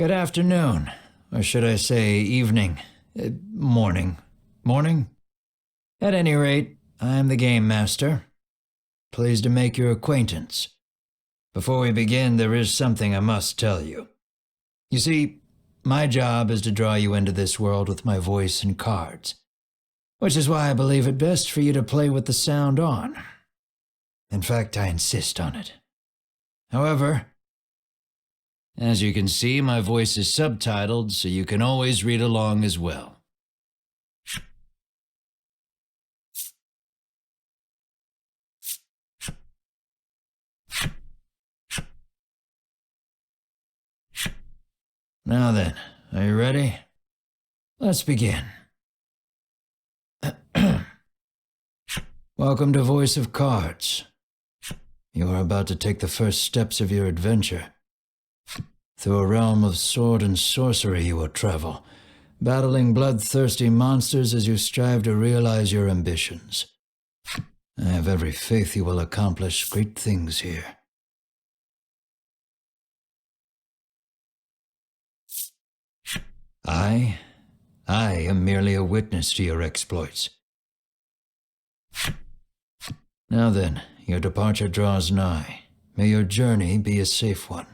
Good afternoon, or should I say evening, morning. Morning? At any rate, I'm the Game Master. Pleased to make your acquaintance. Before we begin, there is something I must tell you. You see, my job is to draw you into this world with my voice and cards, which is why I believe it best for you to play with the sound on. In fact, I insist on it. However, as you can see, my voice is subtitled, so you can always read along as well. Now then, are you ready? Let's begin. Welcome to Voice of Cards. You are about to take the first steps of your adventure. Through a realm of sword and sorcery you will travel, battling bloodthirsty monsters as you strive to realize your ambitions. I have every faith you will accomplish great things here. I am merely a witness to your exploits. Now then, your departure draws nigh. May your journey be a safe one.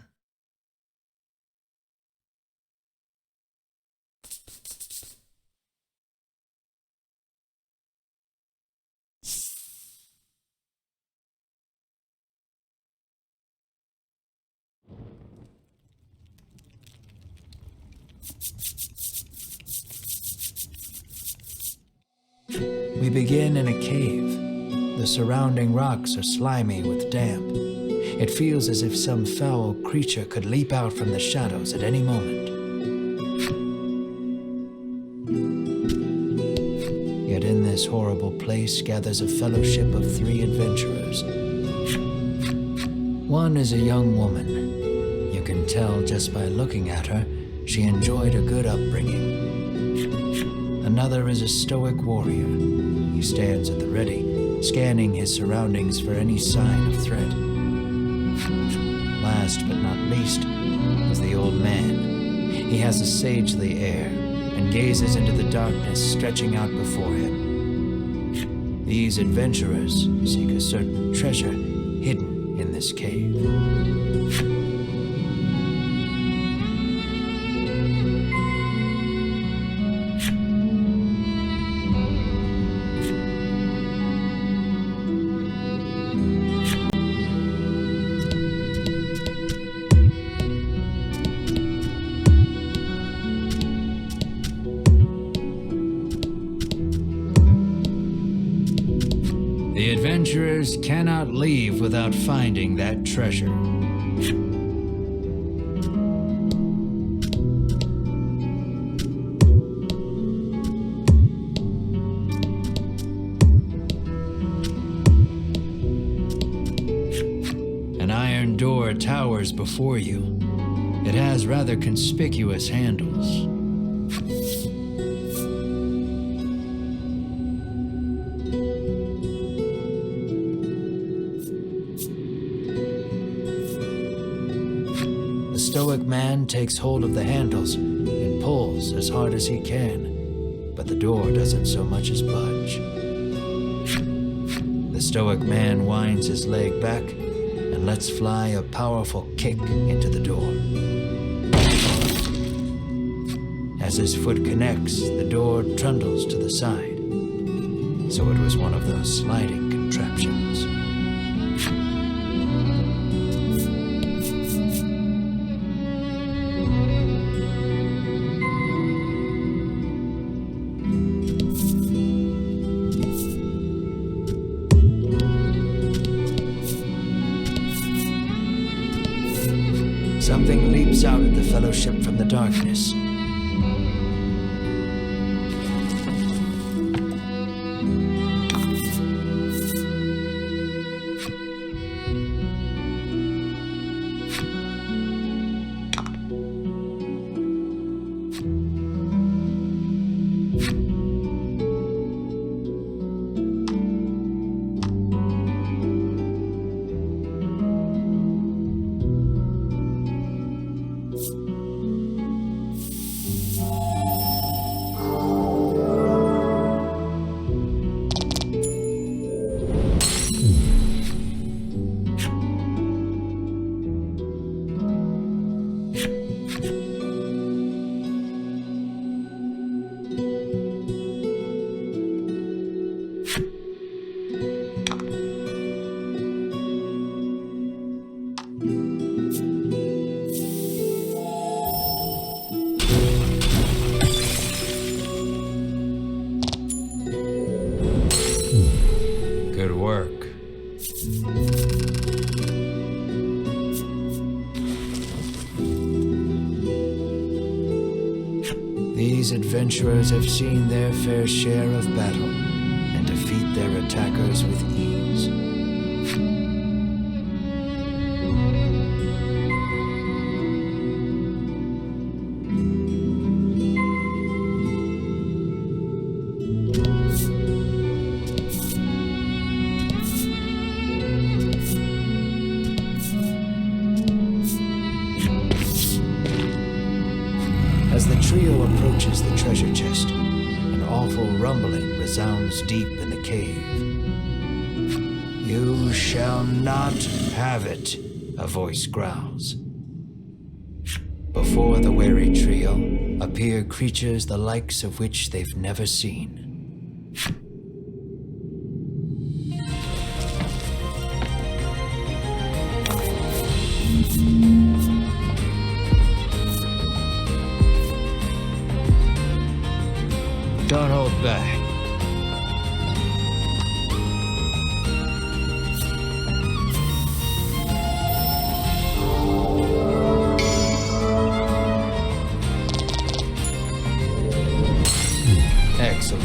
We begin in a cave. The surrounding rocks are slimy with damp. It feels as if some foul creature could leap out from the shadows at any moment. Yet in this horrible place gathers a fellowship of 3 adventurers. One is a young woman. You can tell just by looking at her, she enjoyed a good upbringing. Another is a stoic warrior. He stands at the ready, scanning his surroundings for any sign of threat. Last but not least is the old man. He has a sagely air and gazes into the darkness stretching out before him. These adventurers seek a certain treasure hidden in this cave. The adventurers cannot leave without finding that treasure. An iron door towers before you. It has rather conspicuous handles. The stoic man takes hold of the handles and pulls as hard as he can, but the door doesn't so much as budge. The stoic man winds his leg back and lets fly a powerful kick into the door. As his foot connects, the door trundles to the side, so it was one of those sliding contraptions. Something leaps out at the fellowship from the darkness. these adventurers have seen their fair share of battle and defeat their attackers with ease. As the trio approaches the treasure chest, an awful rumbling resounds deep in the cave. "You shall not have it," a voice growls. Before the wary trio appear creatures the likes of which they've never seen. Don't hold back. Excellent.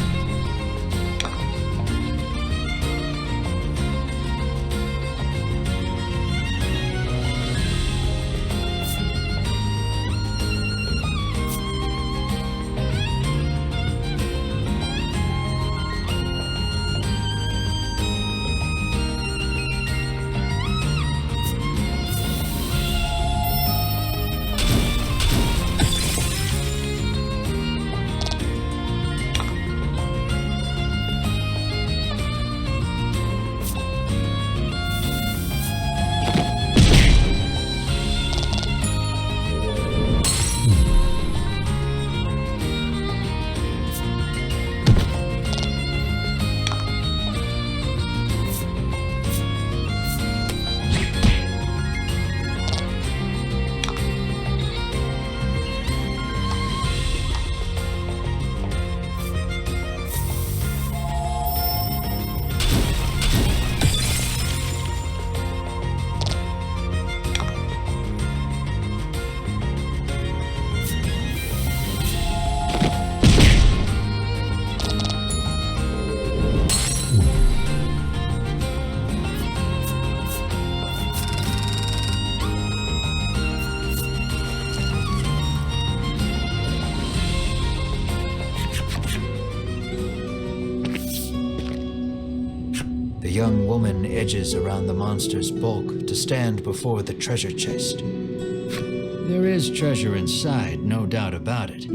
The young woman edges around the monster's bulk to stand before the treasure chest. There is treasure inside, no doubt about it,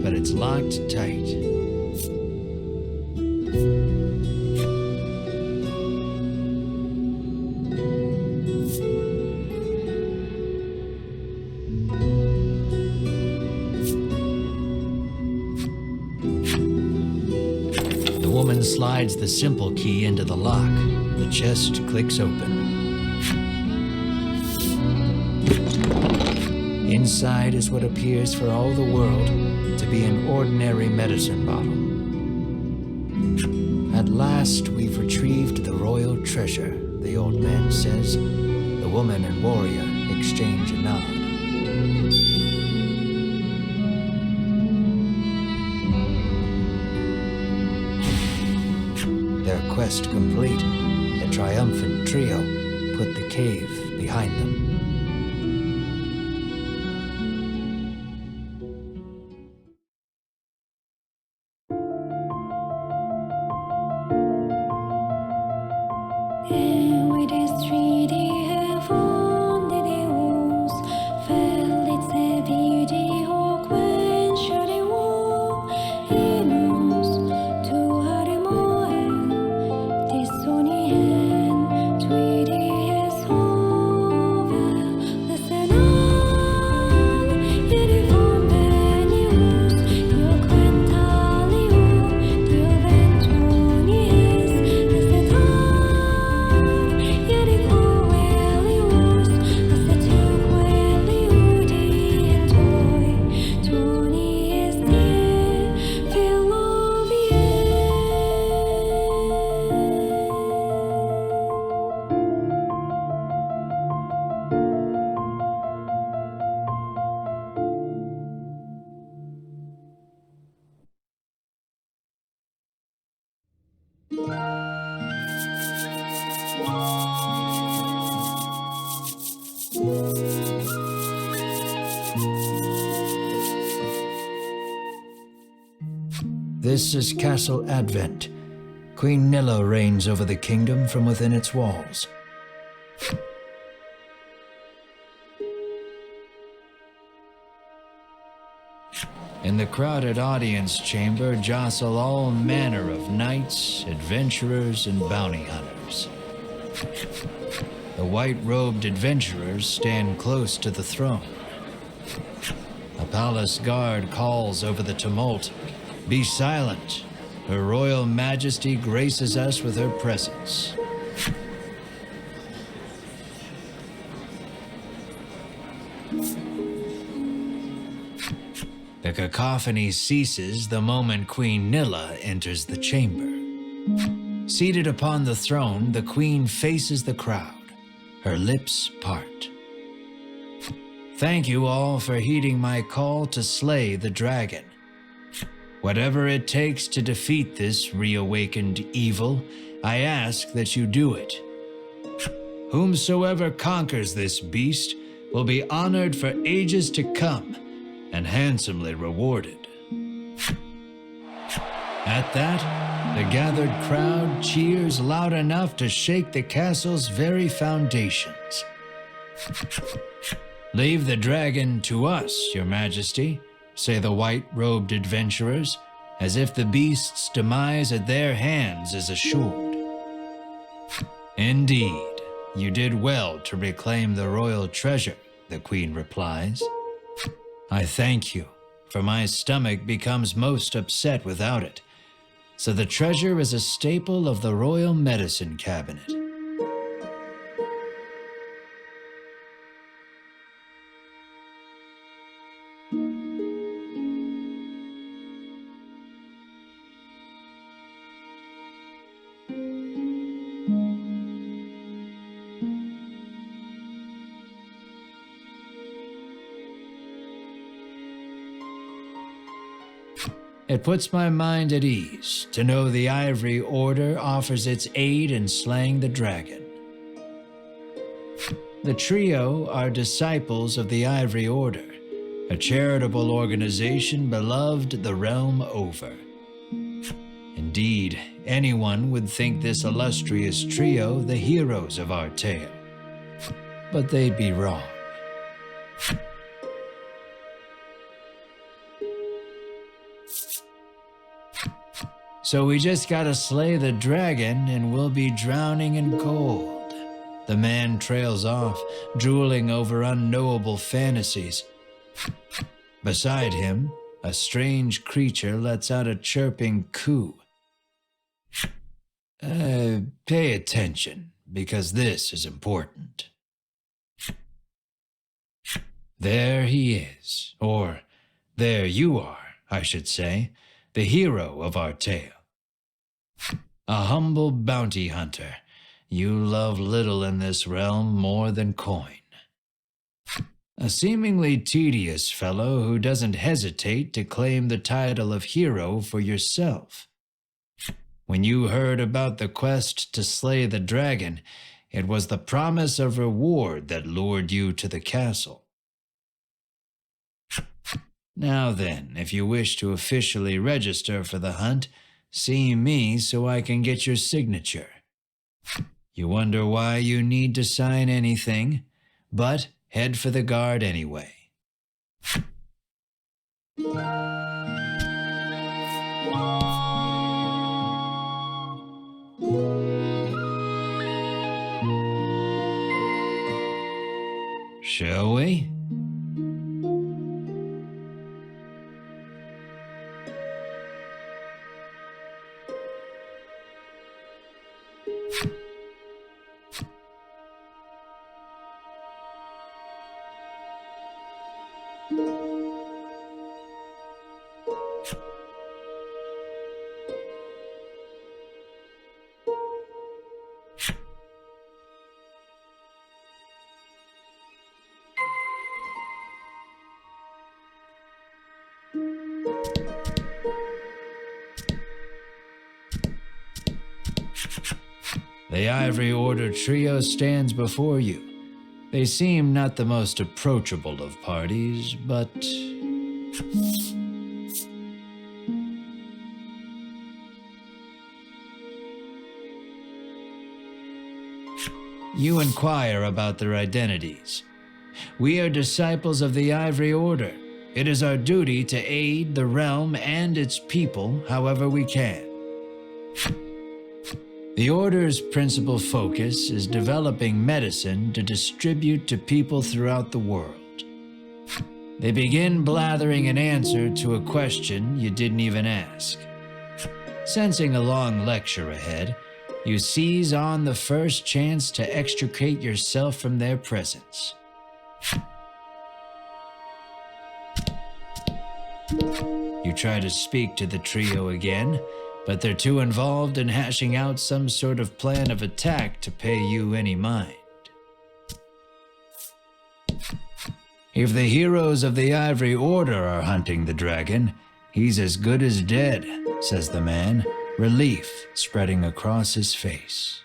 but it's locked tight. The woman slides the simple key into the lock. The chest clicks open. Inside is what appears for all the world to be an ordinary medicine bottle. At last, we've retrieved the royal treasure, the old man says. The woman and warrior exchange a nod. Their quest complete, the triumphant trio put the cave behind them. And with his 3D heaven, the deals fell its beauty, or quench the war. Emus to Harimoe, this Sony hand, 3D is over. This is Castle Advent. Queen Nilla reigns over the kingdom from within its walls. In the crowded audience chamber jostle all manner of knights, adventurers, and bounty hunters. The white-robed adventurers stand close to the throne. A palace guard calls over the tumult, "Be silent. Her Royal Majesty graces us with her presence." The cacophony ceases the moment Queen Nilla enters the chamber. Seated upon the throne, the queen faces the crowd, her lips part. "Thank you all for heeding my call to slay the dragon. Whatever it takes to defeat this reawakened evil, I ask that you do it. Whomsoever conquers this beast will be honored for ages to come and handsomely rewarded." At that, the gathered crowd cheers loud enough to shake the castle's very foundations. "Leave the dragon to us, Your Majesty," say the white-robed adventurers, as if the beast's demise at their hands is assured. "Indeed, you did well to reclaim the royal treasure," the queen replies. "I thank you, for my stomach becomes most upset without it, so the treasure is a staple of the royal medicine cabinet." It puts my mind at ease to know the Ivory Order offers its aid in slaying the dragon. The trio are disciples of the Ivory Order, a charitable organization beloved the realm over. Indeed, anyone would think this illustrious trio the heroes of our tale, but they'd be wrong. "So we just gotta slay the dragon and we'll be drowning in gold." The man trails off, drooling over unknowable fantasies. Beside him, a strange creature lets out a chirping coo. Pay attention, because this is important. There he is, or there you are, I should say, the hero of our tale. A humble bounty hunter, you love little in this realm more than coin. A seemingly tedious fellow who doesn't hesitate to claim the title of hero for yourself. When you heard about the quest to slay the dragon, it was the promise of reward that lured you to the castle. Now then, if you wish to officially register for the hunt, see me so I can get your signature. You wonder why you need to sign anything, but head for the guard anyway. Shall we? The Ivory Order trio stands before you. They seem not the most approachable of parties, but You inquire about their identities. We are disciples of the Ivory Order. It is our duty to aid the realm and its people however we can. The Order's principal focus is developing medicine to distribute to people throughout the world. They begin blathering an answer to a question you didn't even ask. Sensing a long lecture ahead, you seize on the first chance to extricate yourself from their presence. You try to speak to the trio again, but they're too involved in hashing out some sort of plan of attack to pay you any mind. If the heroes of the Ivory Order are hunting the dragon, he's as good as dead, says the man, relief spreading across his face.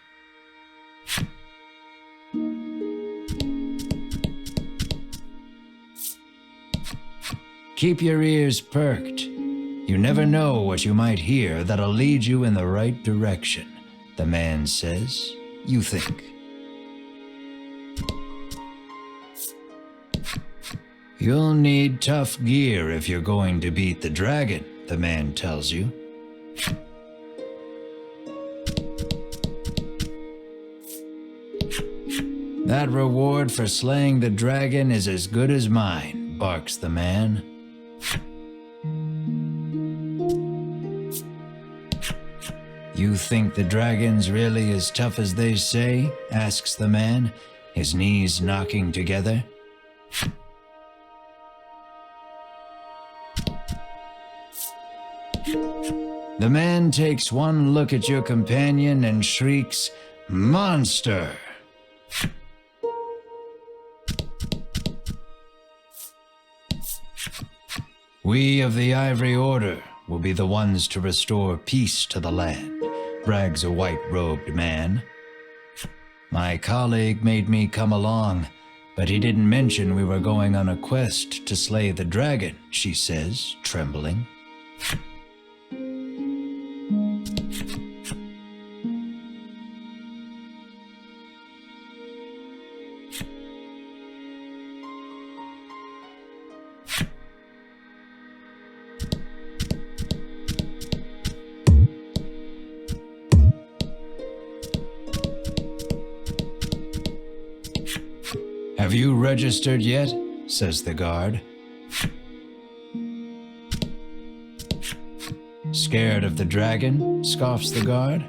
Keep your ears perked. You never know what you might hear that'll lead you in the right direction, the man says. You think. You'll need tough gear if you're going to beat the dragon, the man tells you. That reward for slaying the dragon is as good as mine, barks the man. You think the dragon's really as tough as they say? Asks the man, his knees knocking together. The man takes one look at your companion and shrieks, "Monster!" We of the Ivory Order will be the ones to restore peace to the land, brags a white-robed man. My colleague made me come along, but he didn't mention we were going on a quest to slay the dragon, she says, trembling. Have you registered yet? Says the guard. Scared of the dragon? Scoffs the guard.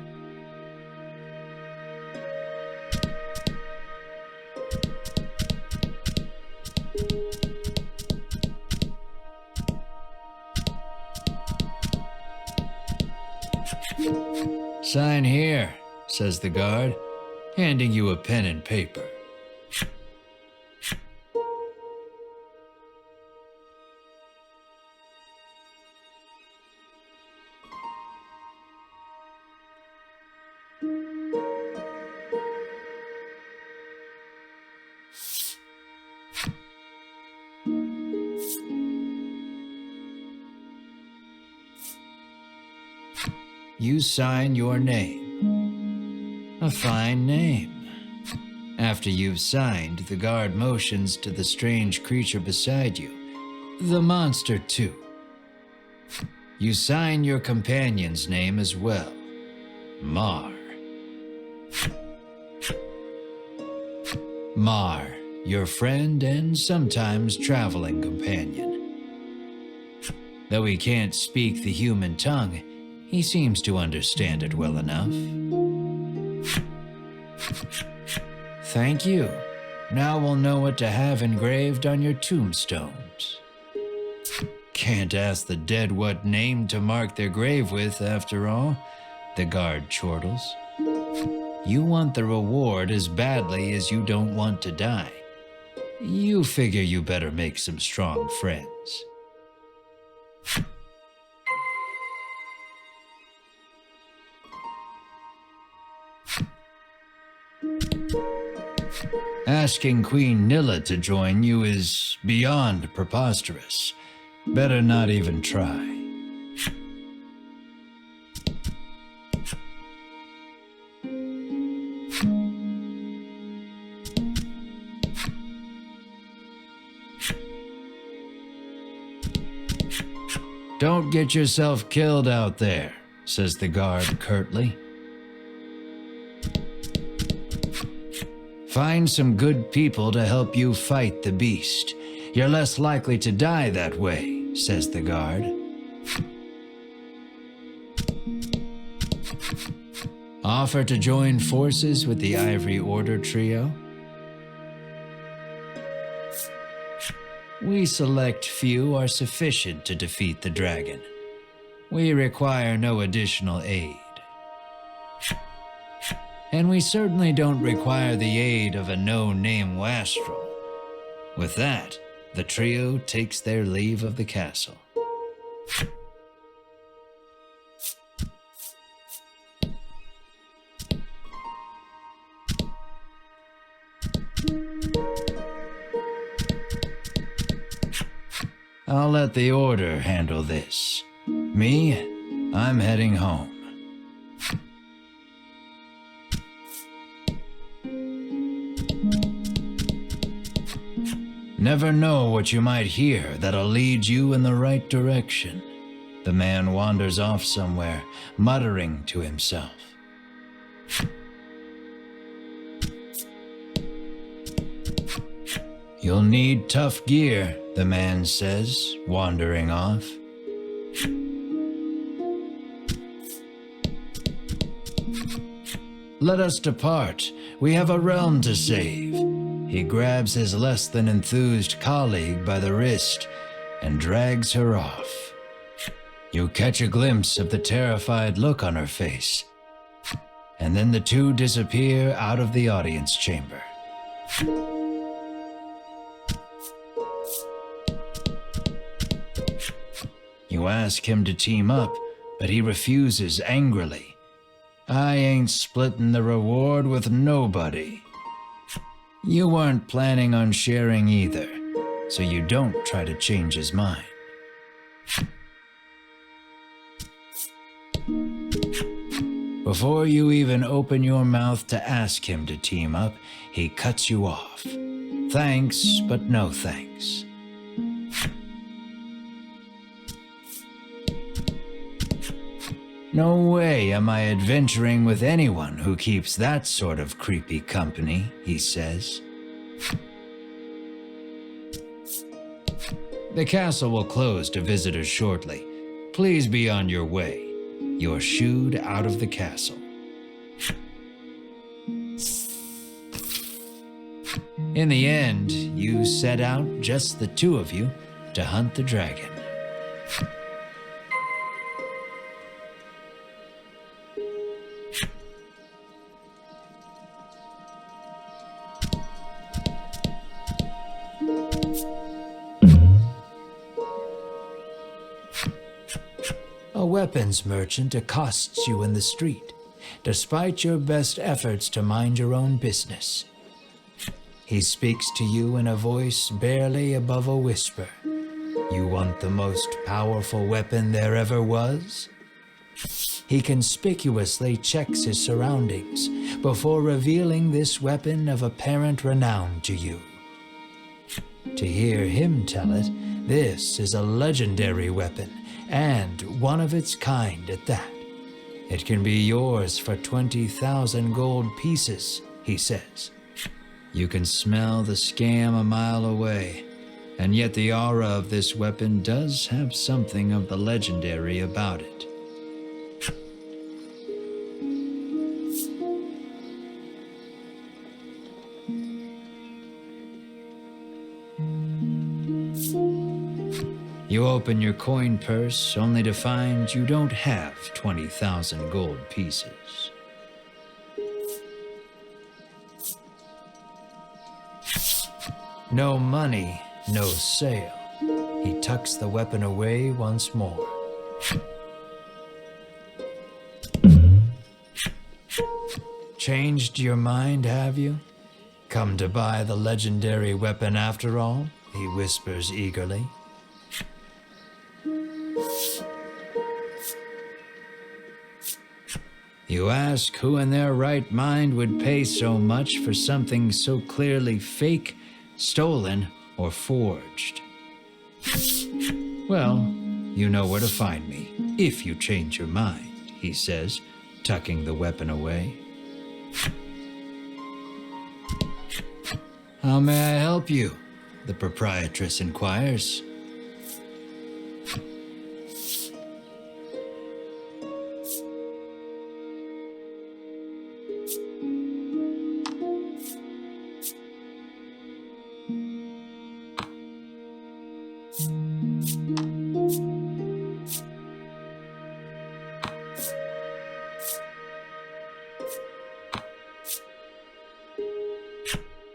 Sign here, says the guard, handing you a pen and paper. You sign your name. A fine name. After you've signed, the guard motions to the strange creature beside you, the monster too. You sign your companion's name as well, Mar. Mar, your friend and sometimes traveling companion. Though he can't speak the human tongue, he seems to understand it well enough. Thank you. Now we'll know what to have engraved on your tombstones. Can't ask the dead what name to mark their grave with, after all, the guard chortles. You want the reward as badly as you don't want to die. You figure you better make some strong friends. Asking Queen Nilla to join you is beyond preposterous. Better not even try. Don't get yourself killed out there, says the guard curtly. Find some good people to help you fight the beast. You're less likely to die that way, says the guard. Offer to join forces with the Ivory Order trio? We select few are sufficient to defeat the dragon. We require no additional aid. And we certainly don't require the aid of a no-name wastrel. With that, the trio takes their leave of the castle. I'll let the Order handle this. Me, I'm heading home. Never know what you might hear that'll lead you in the right direction. The man wanders off somewhere, muttering to himself. You'll need tough gear, the man says, wandering off. Let us depart. We have a realm to save. He grabs his less than enthused colleague by the wrist and drags her off. You catch a glimpse of the terrified look on her face, and then the two disappear out of the audience chamber. You ask him to team up, but he refuses angrily. I ain't splitting the reward with nobody. You weren't planning on sharing either, so you don't try to change his mind. Before you even open your mouth to ask him to team up, he cuts you off. Thanks, but no thanks. No way am I adventuring with anyone who keeps that sort of creepy company, he says. The castle will close to visitors shortly. Please be on your way. You're shooed out of the castle. In the end, you set out, just the two of you, to hunt the dragon. A weapons merchant accosts you in the street, despite your best efforts to mind your own business. He speaks to you in a voice barely above a whisper. You want the most powerful weapon there ever was? He conspicuously checks his surroundings before revealing this weapon of apparent renown to you. To hear him tell it, this is a legendary weapon, and one of its kind at that. It can be yours for 20,000 gold pieces, he says. You can smell the scam a mile away, and yet the aura of this weapon does have something of the legendary about it. You open your coin purse only to find you don't have 20,000 gold pieces. No money, no sale. He tucks the weapon away once more. Changed your mind, have you? Come to buy the legendary weapon after all? He whispers eagerly. You ask who in their right mind would pay so much for something so clearly fake, stolen, or forged. Well, You know where to find me, if you change your mind, he says, tucking the weapon away. How may I help you? The proprietress inquires.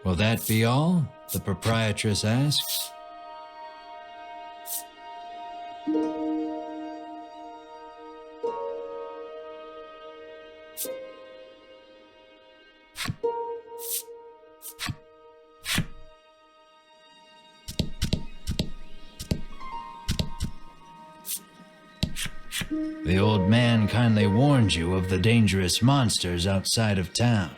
Will that be all? The proprietress asks. The old man kindly warned you of the dangerous monsters outside of town.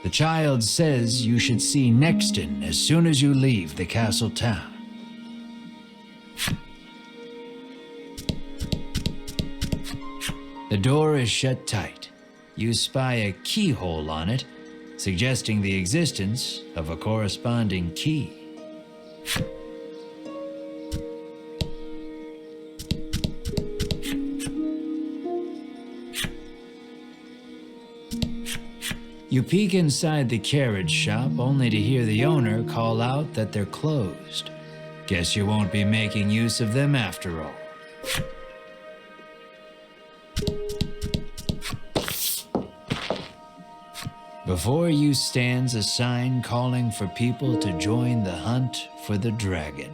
The child says you should see Nexton as soon as you leave the castle town. The door is shut tight. You spy a keyhole on it, suggesting the existence of a corresponding key. You peek inside the carriage shop only to hear the owner call out that they're closed. Guess you won't be making use of them after all. Before you stands a sign calling for people to join the hunt for the dragon.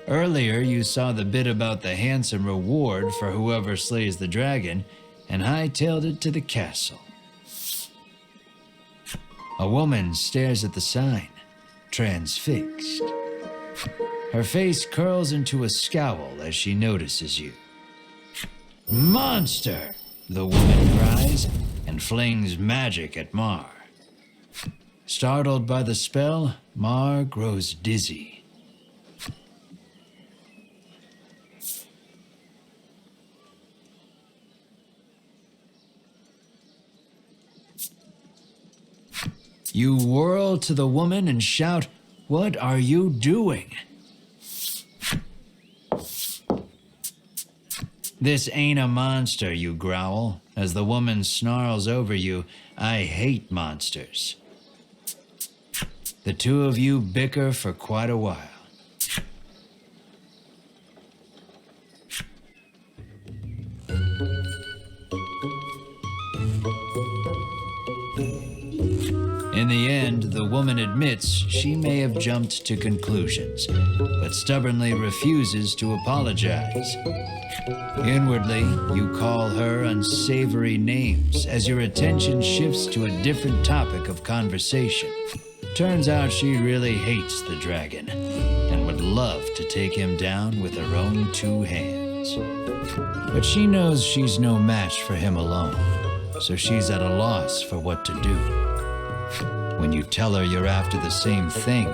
Earlier, you saw the bit about the handsome reward for whoever slays the dragon and hightailed it to the castle. A woman stares at the sign, transfixed. Her face curls into a scowl as she notices you. "Monster!" the woman cries and flings magic at Mar. Startled by the spell, Mar grows dizzy. You whirl to the woman and shout, "What are you doing?" "This ain't a monster," you growl, as the woman snarls over you, "I hate monsters." The two of you bicker for quite a while. In the end, the woman admits she may have jumped to conclusions, but stubbornly refuses to apologize. Inwardly, you call her unsavory names as your attention shifts to a different topic of conversation. Turns out she really hates the dragon and would love to take him down with her own two hands. But she knows she's no match for him alone, so she's at a loss for what to do. When you tell her you're after the same thing,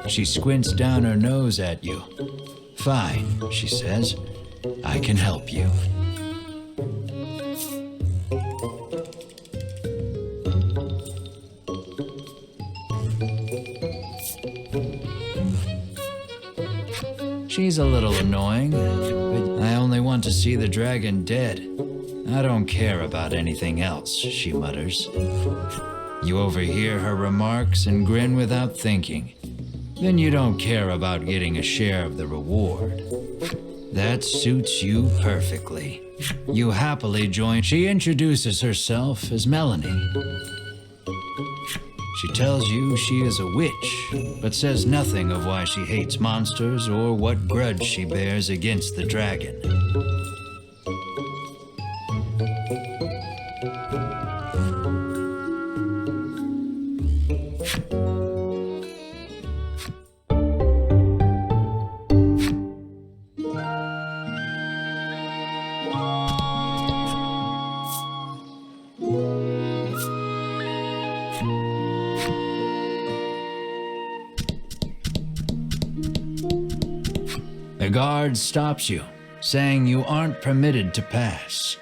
she squints down her nose at you. "Fine," she says, "I can help you." She's a little annoying, but I only want to see the dragon dead. I don't care about anything else, she mutters. You overhear her remarks and grin without thinking. Then you don't care about getting a share of the reward. That suits you perfectly. You happily join. She introduces herself as Melanie. She tells you she is a witch, but says nothing of why she hates monsters or what grudge she bears against the dragon. guard stops you, saying you aren't permitted to pass.